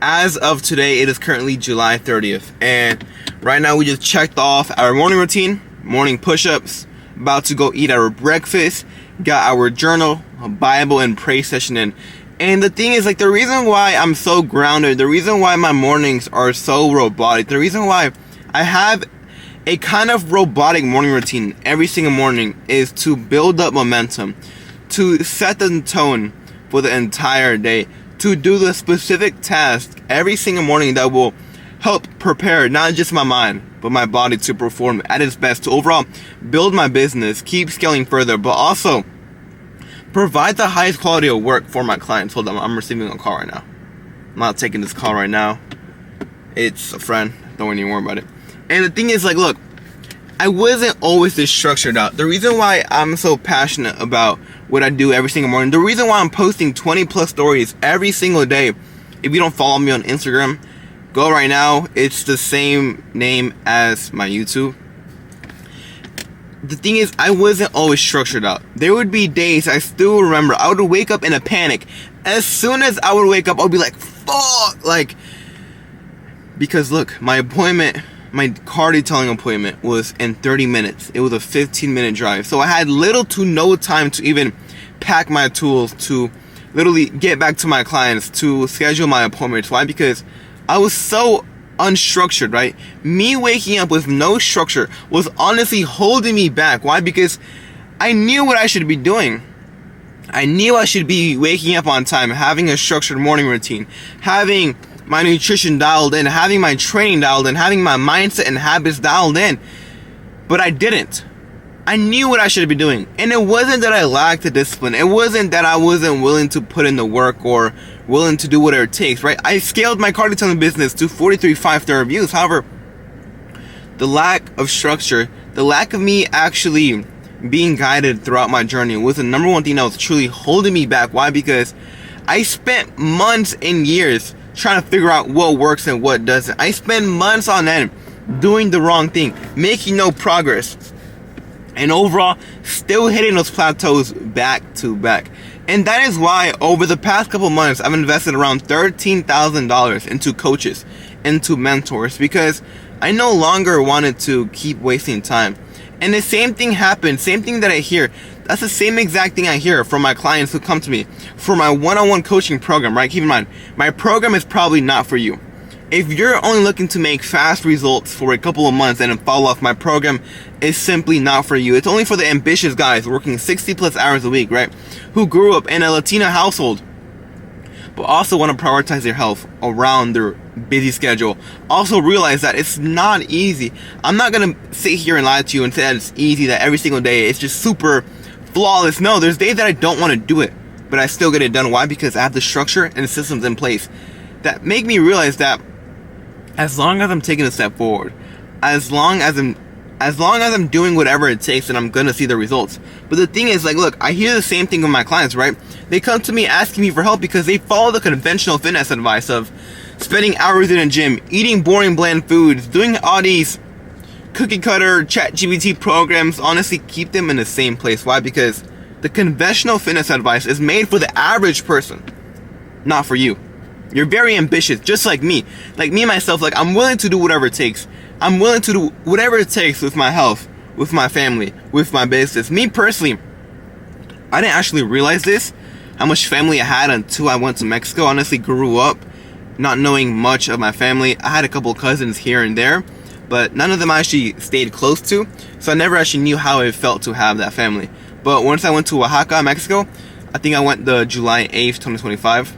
As of today, it is currently July 30th, and right now we just checked off our morning routine, morning push-ups, about to go eat our breakfast, got our journal, a Bible, and prayer session in. And the thing is, like, the reason why I'm so grounded, the reason why my mornings are so robotic, the reason why I have a kind of robotic morning routine every single morning is to build up momentum, to set the tone for the entire day, to do the specific task every single morning that will help prepare not just my mind, but my body to perform at its best, to overall build my business, keep scaling further, but also provide the highest quality of work for my clients. Hold on, I'm receiving a call right now. I'm not taking this call right now. It's a friend. Don't even worry about it. And the thing is, like, look, I wasn't always this structured out. The reason why I'm so passionate about what I do every single morning, the reason why I'm posting 20 plus stories every single day, if you don't follow me on Instagram, go right now. It's the same name as my YouTube. The thing is, I wasn't always structured out. There would be days, I still remember, I would wake up in a panic. As soon as I would wake up, I would be like, fuck, like, because look, my car detailing appointment was in 30 minutes. It was a 15-minute drive. So I had little to no time to even pack my tools, to literally get back to my clients, to schedule my appointments. Why? Because I was so unstructured, right? Me waking up with no structure was honestly holding me back. Why? Because I knew what I should be doing. I knew I should be waking up on time, having a structured morning routine, having my nutrition dialed in, having my training dialed in, having my mindset and habits dialed in. But I didn't. I knew what I should be doing. And it wasn't that I lacked the discipline. It wasn't that I wasn't willing to put in the work or willing to do whatever it takes, right? I scaled my car detailing business to 43 5-star reviews. However, the lack of structure, the lack of me actually being guided throughout my journey was the number one thing that was truly holding me back. Why? Because I spent months and years trying to figure out what works and what doesn't. I spent months on end doing the wrong thing, making no progress, and overall still hitting those plateaus back to back. And that is why over the past couple months I've invested around $13,000 into coaches, into mentors, because I no longer wanted to keep wasting time. And the same thing happened, same thing that I hear, that's the same exact thing I hear from my clients who come to me for my one-on-one coaching program, right? Keep in mind, my program is probably not for you. If you're only looking to make fast results for a couple of months and then fall off, my program is simply not for you. It's only for the ambitious guys working 60 plus hours a week, right? Who grew up in a Latina household, but also want to prioritize their health around their busy schedule. Also realize that it's not easy. I'm not going to sit here and lie to you and say that it's easy, that every single day it's just super flawless. No, there's days that I don't want to do it, but I still get it done. Why? Because I have the structure and the systems in place that make me realize that as long as I'm taking a step forward, as long as I'm doing whatever it takes, then I'm gonna see the results. But the thing is, like, look, I hear the same thing with my clients, right? They come to me asking me for help because they follow the conventional fitness advice of spending hours in a gym, eating boring bland foods, doing all these cookie cutter ChatGPT programs. Honestly, keep them in the same place. Why? Because the conventional fitness advice is made for the average person, not for you. You're very ambitious, just like me. Like me, myself, like, I'm willing to do whatever it takes. I'm willing to do whatever it takes with my health, with my family, with my business. Me personally, I didn't actually realize this, how much family I had until I went to Mexico. I honestly grew up not knowing much of my family. I had a couple cousins here and there, but none of them I actually stayed close to. So I never actually knew how it felt to have that family. But once I went to Oaxaca, Mexico, I think I went the July 8th, 2025.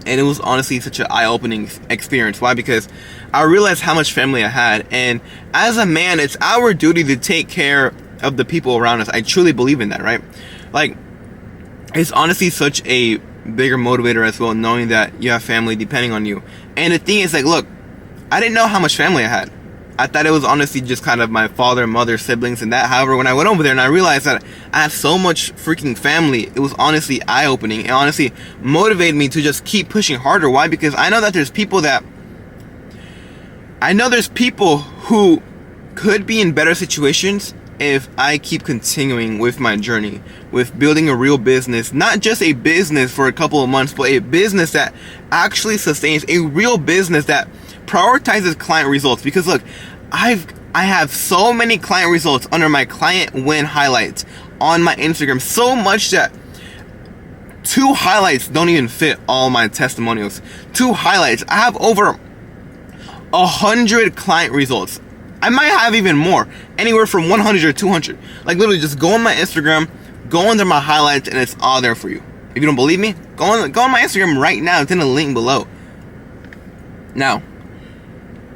And it was honestly such an eye-opening experience. Why? Because I realized how much family I had. And as a man, it's our duty to take care of the people around us. I truly believe in that, right? Like, it's honestly such a bigger motivator as well, knowing that you have family depending on you. And the thing is, like, look, I didn't know how much family I had. I thought it was honestly just kind of my father, mother, siblings, and that. However, when I went over there and I realized that I had so much freaking family, it was honestly eye-opening. It honestly motivated me to just keep pushing harder. Why? Because I know that there's people who could be in better situations if I keep continuing with my journey, with building a real business, not just a business for a couple of months, but a business that actually sustains a real business that prioritizes client results. Because look, I have so many client results under my client win highlights on my Instagram, so much that 2 highlights don't even fit all my testimonials. 2 highlights. I have over 100 client results. I might have even more, anywhere from 100 or 200. Like literally, just go on my Instagram, go under my highlights, and it's all there for you. If you don't believe me, go on my Instagram right now. It's in the link below. Now,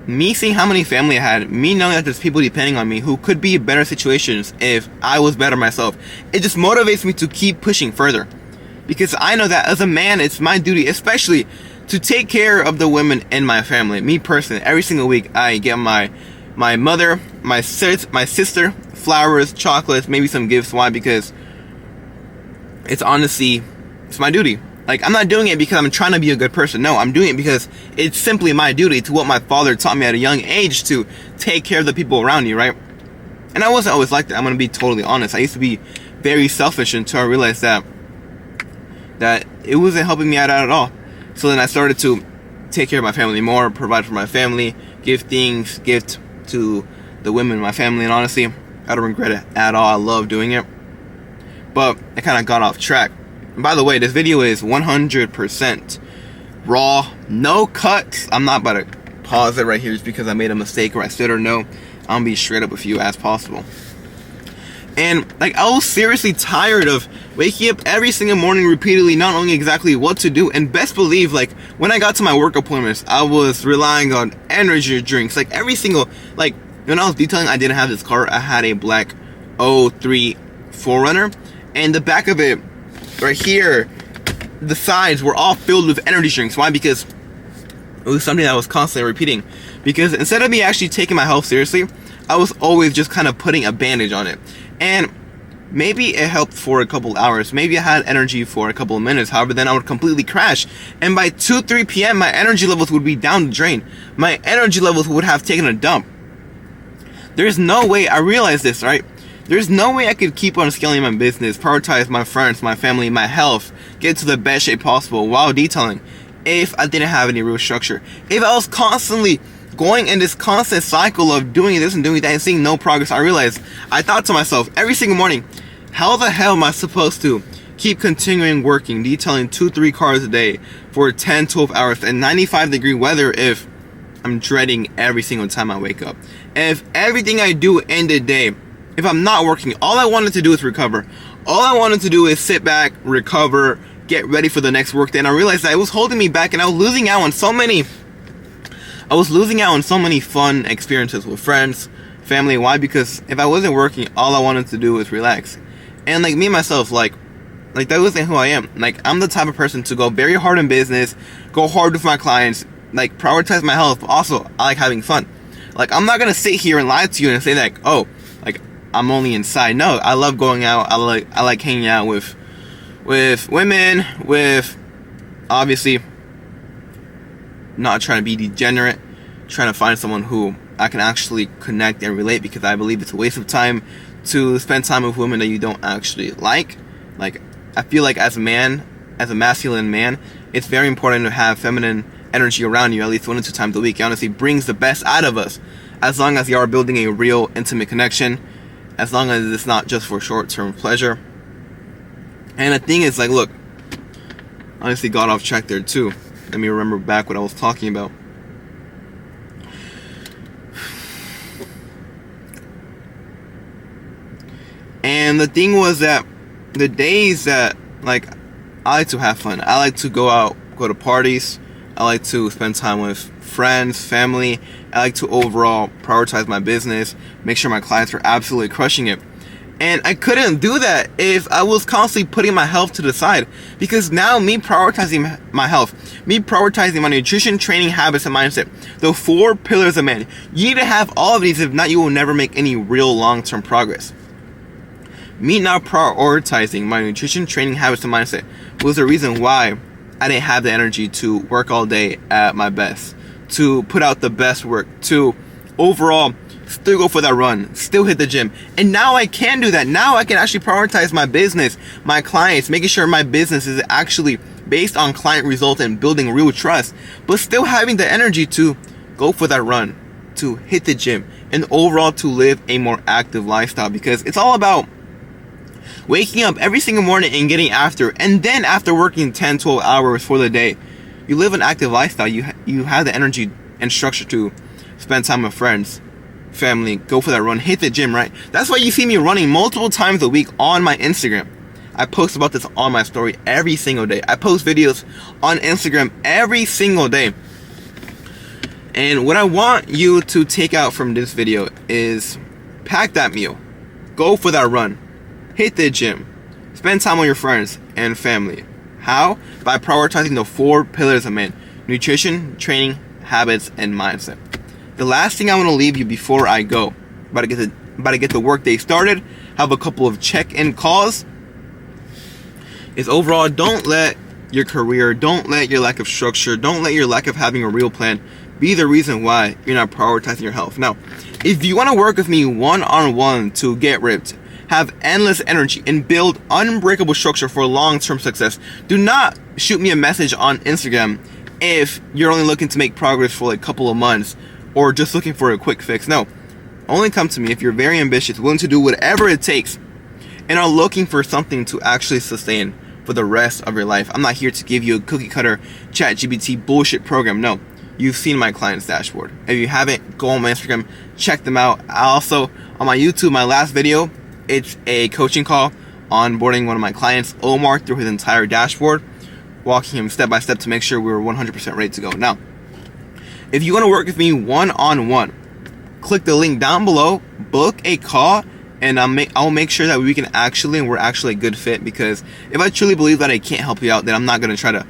me seeing how many family I had, me knowing that there's people depending on me who could be in better situations if I was better myself, it just motivates me to keep pushing further. Because I know that as a man, it's my duty, especially to take care of the women in my family. Me personally, every single week, I get my mother, my sister, flowers, chocolates, maybe some gifts. Why? Because it's honestly, it's my duty. Like, I'm not doing it because I'm trying to be a good person. No, I'm doing it because it's simply my duty to what my father taught me at a young age, to take care of the people around you, right? And I wasn't always like that. I'm going to be totally honest. I used to be very selfish until I realized that it wasn't helping me out at all. So then I started to take care of my family more, provide for my family, give to the women in my family. And honestly, I don't regret it at all. I love doing it. But I kind of got off track. And by the way, this video is 100% raw, no cuts. I'm not about to pause it right here just because I made a mistake or I said or no. I'm gonna be straight up with you as possible. And like, I was seriously tired of waking up every single morning repeatedly, not knowing exactly what to do. And best believe, like, when I got to my work appointments, I was relying on energy drinks. Like, every single, like, when I was detailing, I didn't have this car. I had a black 03 4Runner, and the back of it right here, the sides were all filled with energy drinks. Why? Because it was something that I was constantly repeating. Because instead of me actually taking my health seriously, I was always just kind of putting a bandage on it. And maybe it helped for a couple hours. Maybe I had energy for a couple of minutes. However, then I would completely crash. And by 2-3 p.m., my energy levels would be down the drain. My energy levels would have taken a dump. There's no way, I realized this, right? There's no way I could keep on scaling my business, prioritize my friends, my family, my health, get to the best shape possible while detailing, if I didn't have any real structure. If I was constantly going in this constant cycle of doing this and doing that and seeing no progress, I thought to myself every single morning, how the hell am I supposed to keep continuing working, detailing 2-3 cars a day for 10-12 hours in 95-degree weather if I'm dreading every single time I wake up? If everything I do in the day, if I'm not working, all I wanted to do is recover. All I wanted to do is sit back, recover, get ready for the next work day. And I realized that it was holding me back, and I was losing out on so many fun experiences with friends, family. Why? Because if I wasn't working, all I wanted to do was relax. And like me myself, like that wasn't who I am. Like, I'm the type of person to go very hard in business, go hard with my clients, like prioritize my health. But also, I like having fun. Like, I'm not gonna sit here and lie to you and say like, oh, like I'm only inside. No, I love going out. I like hanging out with women, with obviously not trying to be degenerate, trying to find someone who I can actually connect and relate, because I believe it's a waste of time to spend time with women that you don't actually like. Like, I feel like as a man, as a masculine man, it's very important to have feminine energy around you at least 1 or 2 times a week. It honestly brings the best out of us, as long as you are building a real intimate connection, as long as it's not just for short-term pleasure. And the thing is, like, look, honestly got off track there too. Let me remember back what I was talking about. And the thing was that the days that, like, I like to have fun. I like to go out, go to parties. I like to spend time with friends, family. I like to overall prioritize my business, make sure my clients are absolutely crushing it. And I couldn't do that if I was constantly putting my health to the side. Because now, me prioritizing my health, me prioritizing my nutrition, training, habits, and mindset, the 4 pillars of man, you need to have all of these. If not, you will never make any real long-term progress. Me not prioritizing my nutrition, training, habits, and mindset was the reason why I didn't have the energy to work all day at my best, to put out the best work, to overall still go for that run, still hit the gym. And now I can do that. Now I can actually prioritize my business, my clients, making sure my business is actually based on client results and building real trust, but still having the energy to go for that run, to hit the gym, and overall to live a more active lifestyle. Because it's all about waking up every single morning and getting after, and then after working 10-12 hours for the day, you live an active lifestyle. You have the energy and structure to spend time with friends, family, go for that run, hit the gym, right? That's why you see me running multiple times a week on my Instagram. I post about this on my story every single day. I post videos on Instagram every single day. And what I want you to take out from this video is pack that meal, go for that run, hit the gym, spend time with your friends and family. How? By prioritizing the 4 pillars of man: nutrition, training, habits, and mindset. The last thing I want to leave you before I go, about to get the workday started, have a couple of check-in calls, is overall, don't let your career, don't let your lack of structure, don't let your lack of having a real plan be the reason why you're not prioritizing your health. Now, if you want to work with me one-on-one to get ripped, have endless energy, and build unbreakable structure for long-term success, do not shoot me a message on Instagram if you're only looking to make progress for like a couple of months or just looking for a quick fix. No, only come to me if you're very ambitious, willing to do whatever it takes, and are looking for something to actually sustain for the rest of your life. I'm not here to give you a cookie cutter ChatGPT bullshit program. No, you've seen my client's dashboard. If you haven't, go on my Instagram, check them out. Also, on my YouTube, my last video, it's a coaching call onboarding one of my clients, Omar, through his entire dashboard, walking him step by step to make sure we were 100% ready to go. Now, if you want to work with me one-on-one, click the link down below, book a call, and I'll make sure that we're actually a good fit. Because if I truly believe that I can't help you out, then I'm not going to try to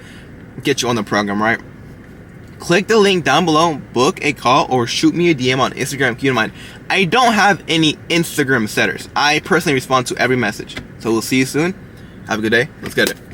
get you on the program, right? Click the link down below, book a call, or shoot me a DM on Instagram. Keep in mind, I don't have any Instagram setters. I personally respond to every message. So we'll see you soon. Have a good day. Let's get it.